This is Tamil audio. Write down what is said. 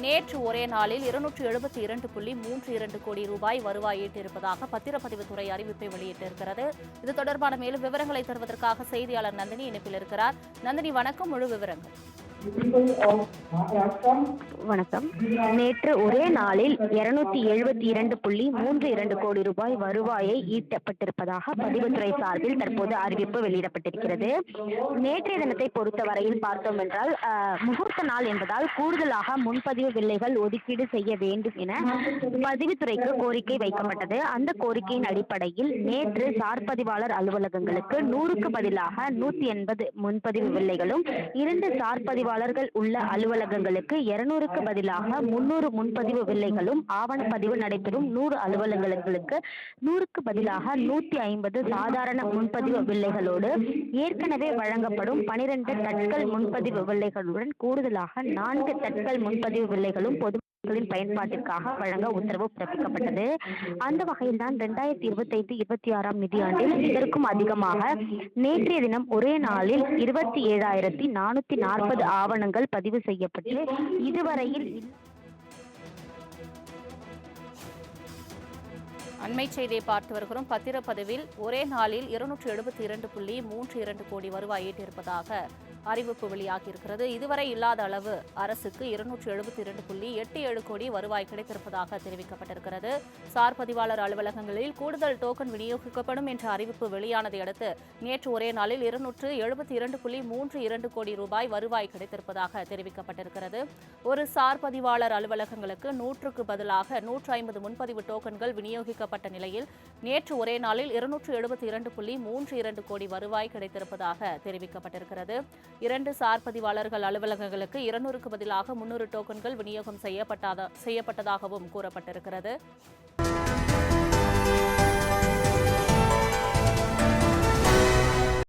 நேற்று ஒரே நாளில் 272.32 கோடி ரூபாய் வருவாய் ஈட்டியிருப்பதாக பத்திரப்பதிவுத்துறை அறிவிப்பை வெளியிட்டிருக்கிறது. இது தொடர்பான மேலும் விவரங்களை தருவதற்காக செய்தியாளர் நந்தினி இணைப்பில் இருக்கிறார். நந்தினி, வணக்கம். முழு விவரங்கள். வணக்கம். நேற்று ஒரே நாளில் 272.32 கோடி ரூபாய் வருவாயை ஈட்டப்பட்டிருப்பதாக பதிவுத்துறை சார்பில் தற்போது அறிவிப்பு வெளியிடப்பட்டிருக்கிறது. நேற்றைய தினத்தை பொறுத்தவரையில் பார்த்தோம் என்றால் முகூர்த்த நாள் என்பதால் கூடுதலாக முன்பதிவு வில்லைகள் ஒதுக்கீடு செய்ய வேண்டும் என பதிவுத்துறைக்கு கோரிக்கை வைக்கப்பட்டது. அந்த கோரிக்கையின் அடிப்படையில் நேற்று சார்பதிவாளர் அலுவலகங்களுக்கு 100க்கு பதிலாக 180 முன்பதிவு வில்லைகளும், 2 சார்பதிவாளர்கள் உள்ள அலுவலகங்களுக்கு 200க்கு பதிலாக 300 முன்பதிவு வில்லைகளும், ஆவணப்பதிவு நடைபெறும் 100 அலுவலகங்களுக்கு 100க்கு பதிலாக 150 சாதாரண முன்பதிவு வில்லைகளோடு ஏற்கனவே வழங்கப்படும் 12 தட்கல் முன்பதிவு வில்லைகளுடன் கூடுதலாக 4 தட்கல் முன்பதிவு வில்லைகளும் பொதுமக்களின் பயன்பாட்டிற்காக வழங்க உத்தரவு பிறப்பிக்கப்பட்டது. அந்த வகையில் தான் 2025-26 நிதியாண்டில் இதற்கும் அதிகமாக நேற்றைய தினம் ஒரே நாளில் 27,440 ஆவணங்கள் பதிவு செய்யப்பட்டு இதுவரையில் அண்மை செய்தியை பார்த்து வருகிறோம். பத்திரப்பதிவில் ஒரே நாளில் 272.32 கோடி வருவாய் ஈட்டியிருப்பதாக அறிவிப்பு வெளியாகியிருக்கிறது. இதுவரை இல்லாத அளவு அரசுக்கு 272.87 கோடி வருவாய் கிடைத்திருப்பதாக தெரிவிக்கப்பட்டிருக்கிறது. சார் பதிவாளர் அலுவலகங்களில் கூடுதல் டோக்கன் விநியோகிக்கப்படும் என்ற அறிவிப்பு வெளியானதை அடுத்து நேற்று ஒரே நாளில் 272.32 கோடி ரூபாய் வருவாய் கிடைத்திருப்பதாக தெரிவிக்கப்பட்டிருக்கிறது. ஒரு சார் பதிவாளர் அலுவலகங்களுக்கு 100க்கு பதிலாக 150 முன்பதிவு டோக்கன்கள் விநியோகிக்கப்பட்ட நிலையில் நேற்று ஒரே நாளில் 272.32 கோடி வருவாய் கிடைத்திருப்பதாக தெரிவிக்கப்பட்டிருக்கிறது. 2 சார் பதிவாளர்கள் அலுவலகங்களுக்கு 200க்கு பதிலாக 300 டோக்கன்கள் விநியோகம் செய்யப்பட்டதாகவும் கூறப்பட்டிருக்கிறது.